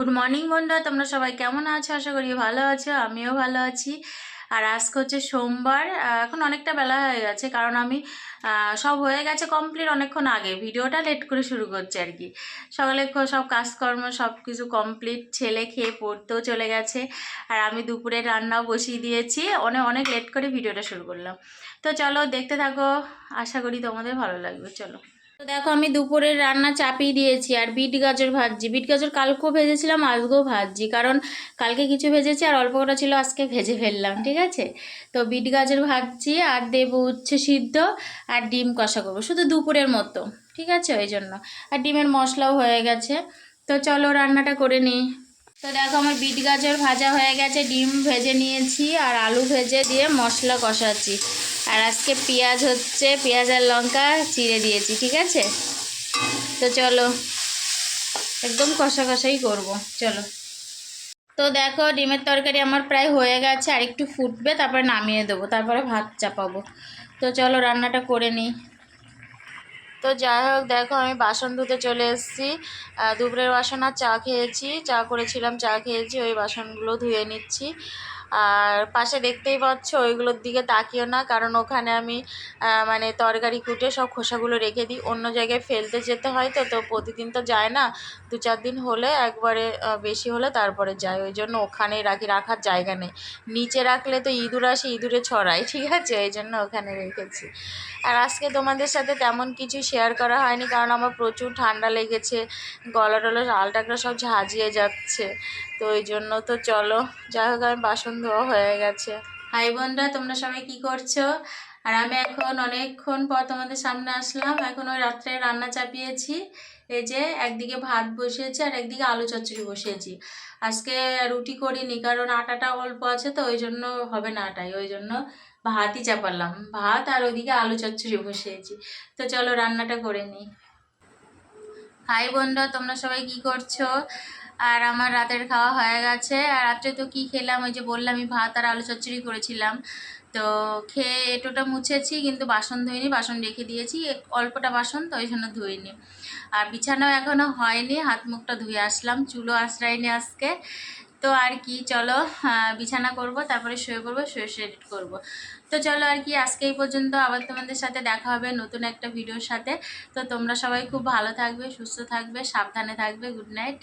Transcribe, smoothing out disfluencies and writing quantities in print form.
Good morning বন্ধুরা, তোমরা সবাই কেমন আছো? আশা করি ভালো আছো, আমিও ভালো আছি। আর আজকে হচ্ছে সোমবার। এখন অনেকটা বেলা হয়ে গেছে, কারণ আমি সব হয়ে গেছে কমপ্লিট অনেকক্ষণ আগে। ভিডিওটা লেট করে শুরু করছি আর কি। সকালে সব কাজকর্ম সব কিছু কমপ্লিট, ছেলে খেয়ে পড়তেও চলে গেছে। আর আমি দুপুরে রান্নাও বসিয়ে দিয়েছি, অনেক অনেক লেট করে ভিডিওটা শুরু করলাম। তো চলো দেখতে থাকো, আশা করি তোমাদের ভালো লাগবে। চলো। তো দেখো, আমি দুপুরের রান্না চাপিয়ে দিয়েছি। আর বিট গাজর ভাজছি। বিট গাজর কালকেও ভেজেছিলাম, আজকেও ভাজছি, কারণ কালকে কিছু ভেজেছি আর অল্প কটা ছিল, আজকে ভেজে ফেললাম। ঠিক আছে, তো বিট গাজর ভাজছি আর দেবো উচ্ছে সিদ্ধ আর ডিম কষা করবো, শুধু দুপুরের মতো। ঠিক আছে, ওই জন্য। আর ডিমের মশলাও হয়ে গেছে। তো চলো রান্নাটা করে নিই। তো দেখো, আমার বিট গাজর ভাজা হয়ে গেছে, ডিম ভেজে নিয়েছি আর আলু ভেজে দিয়ে মশলা কষাচ্ছি। আর আজকে পেঁয়াজ হচ্ছে, পেঁয়াজ আর লঙ্কা চিড়ে দিয়েছি। ঠিক আছে, তো চলো একদম কষা কষাই করবো। চলো। তো দেখো, ডিমের তরকারি আমার প্রায় হয়ে গেছে, আর একটু ফুটবে, তারপরে নামিয়ে দেবো, তারপরে ভাত চাপাবো। তো চলো রান্নাটা করে নিই। তো যাই হোক, দেখো আমি বাসন ধুতে চলে এসেছি। দুপুরের বাসন আর চা খেয়েছি, চা করেছিলাম, চা খেয়েছি, ওই বাসনগুলো ধুয়ে নিচ্ছি। আর পাশে দেখতেই পাচ্ছ, ওইগুলোর দিকে তাকিও না, কারণ ওখানে আমি মানে তরকারি কুটে সব খোসাগুলো রেখে দিই। অন্য জায়গায় ফেলতে যেতে হয়, তো প্রতিদিন তো যায় না, 2-4 দিন হলে একবারে, বেশি হলে তারপরে যায়। ওই জন্য ওখানেই রাখি, রাখার জায়গা নেই। নিচে রাখলে তো ইঁদুর আসে, ইঁদুরে ছড়ায়। ঠিক আছে, এই জন্য ওখানে রেখেছি। আর আজকে তোমাদের সাথে তেমন কিছু শেয়ার করা হয়নি, কারণ আমার প্রচুর ঠান্ডা লেগেছে, গলা টলা আলটাকটা সব ঝাঁঝিয়ে যাচ্ছে। তো ওই জন্য। তো চলো, যাই হোক, আমি বাসন ধোয়া হয়ে গেছে। হাই বোনরা, তোমরা সবাই কি করছো? আর আমি এখন অনেকক্ষণ পর তোমাদের সামনে আসলাম। এখন ওই রাত্রে রান্না চাপিয়েছি। এই যে একদিকে ভাত বসিয়েছি আর একদিকে আলু চচ্চড়ি বসিয়েছি। আজকে রুটি করিনি, কারণ আটাটা অল্প আছে, তো ওই জন্য হবে না আটাই, ওই জন্য ভাতই চাপালাম। ভাত আর ওইদিকে আলু চচ্চড়ি বসিয়েছি। তো চলো রান্নাটা করে নিই। হাই বন্ধুরা, তোমরা সবাই কি করছো? আর আমার রাতের খাওয়া হয়ে গেছে। আর রাত্রে তো কি খেলাম, ওই যে বললাম আমি ভাত আর আলু চচ্চড়ি করেছিলাম। তো খেয়ে এটোটা মুছেছি, কিন্তু বাসন ধুইনি, বাসন রেখে দিয়েছি, অল্পটা বাসন, তো ওই জন্য ধুইনি। আর বিছানাও এখনও হয়নি, হাত মুখটা ধুয়ে আসলাম, চুলও আশ্রাইনি আজকে। তো আর কি, চলো বিছানা করব, তারপরে শুয়ে পড়বো, শুয়ে এডিট করব। তো চলো আর কি, আজকে এই পর্যন্ত। আবার তোমাদের সাথে দেখা হবে নতুন একটা ভিডিওর সাথে। তো তোমরা সবাই খুব ভালো থাকবে, সুস্থ থাকবে, সাবধানে থাকবে। Good night.